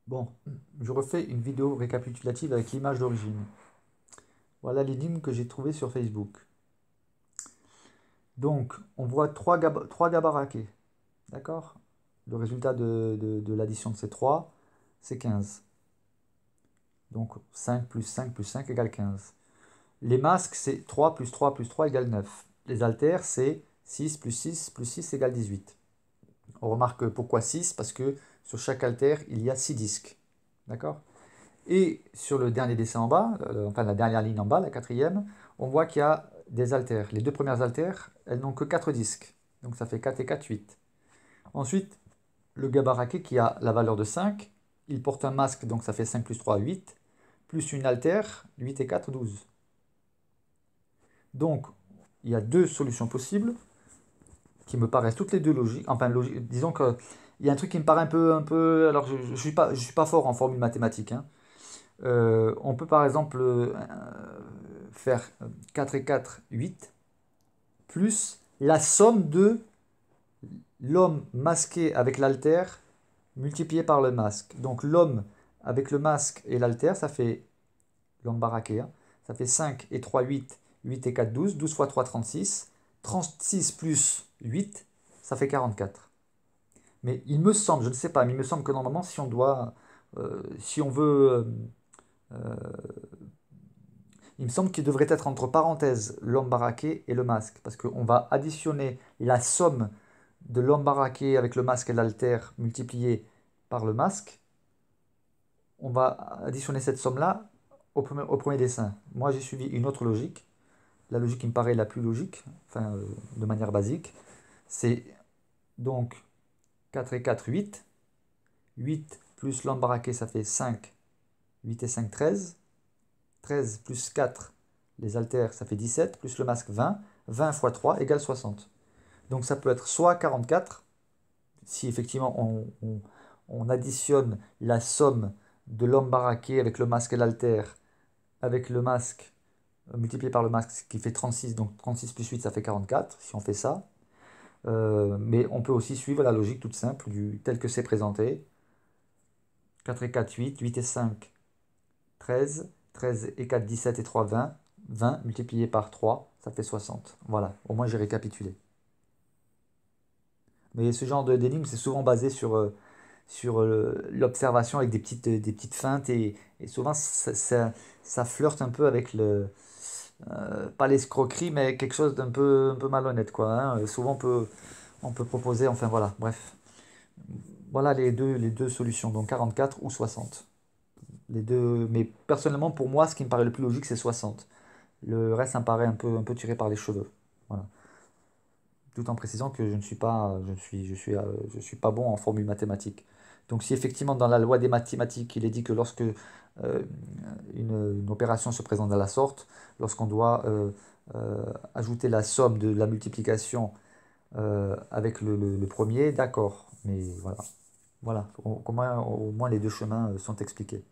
Bon, je refais une vidéo récapitulative avec l'image d'origine. Voilà l'énigme que j'ai trouvée sur Facebook. Donc, on voit trois gabaraqués. D'accord? Le résultat de l'addition de ces trois, c'est 15. Donc, 5 plus 5 plus 5 égale 15. Les masques, c'est 3 plus 3 plus 3 égale 9. Les haltères, c'est 6 plus 6 égale 18. On remarque pourquoi 6, parce que sur chaque haltère, il y a 6 disques. D'accord? Et sur le dernier dessin en bas, enfin la dernière ligne en bas, la quatrième, on voit qu'il y a des haltères. Les deux premières haltères, elles n'ont que 4 disques. Donc ça fait 4 et 4, 8. Ensuite, le gabaraqué qui a la valeur de 5, il porte un masque, donc ça fait 5 plus 3, 8. Plus une haltère, 8 et 4, 12. Donc, il y a deux solutions possibles qui me paraissent toutes les deux logiques. Enfin, disons qu'il y a un truc qui me paraît alors je suis pas fort en formule mathématique, hein. On peut par exemple faire 4 et 4, 8, plus la somme de l'homme masqué avec l'altère multiplié par le masque. Donc l'homme avec le masque et l'altère, ça fait l'homme baraqué, hein, ça fait 5 et 3, 8, 8 et 4, 12, 12 fois 3, 36, 36 plus 8, ça fait 44. Mais il me semble, je ne sais pas, mais il me semble que normalement, si on veut il me semble qu'il devrait être entre parenthèses l'homme baraqué et le masque, parce qu'on va additionner la somme de l'homme baraqué avec le masque et l'altère multiplié par le masque. On va additionner cette somme-là au premier dessin. Moi, j'ai suivi une autre logique, la logique qui me paraît la plus logique, enfin, de manière basique. C'est donc 4 et 4, 8. 8 plus l'homme baraqué, ça fait 5. 8 et 5, 13. 13 plus 4, les haltères, ça fait 17, plus le masque 20. 20 fois 3 égale 60. Donc ça peut être soit 44, si effectivement on additionne la somme de l'homme baraqué avec le masque et l'haltère, avec le masque multiplié par le masque, ce qui fait 36, donc 36 plus 8, ça fait 44, si on fait ça. Mais on peut aussi suivre la logique toute simple, tel que c'est présenté. 4 et 4, 8, 8 et 5, 13, 13 et 4, 17 et 3, 20. 20 multiplié par 3, ça fait 60. Voilà, au moins j'ai récapitulé. Mais ce genre d'énigme, c'est souvent basé sur l'observation avec des petites feintes et souvent ça flirte un peu avec pas l'escroquerie, mais quelque chose d'un peu malhonnête, quoi, hein. Souvent on peut proposer, enfin voilà, bref. Voilà les deux solutions, donc 44 ou 60. Les deux, mais personnellement, pour moi, ce qui me paraît le plus logique, c'est 60. Le reste, ça me paraît un peu tiré par les cheveux. Voilà. Tout en précisant que je suis pas bon en formule mathématique. Donc si effectivement dans la loi des mathématiques, il est dit que lorsque une opération se présente de la sorte, lorsqu'on doit ajouter la somme de la multiplication avec le premier, d'accord. Mais voilà. Voilà. Au moins les deux chemins sont expliqués.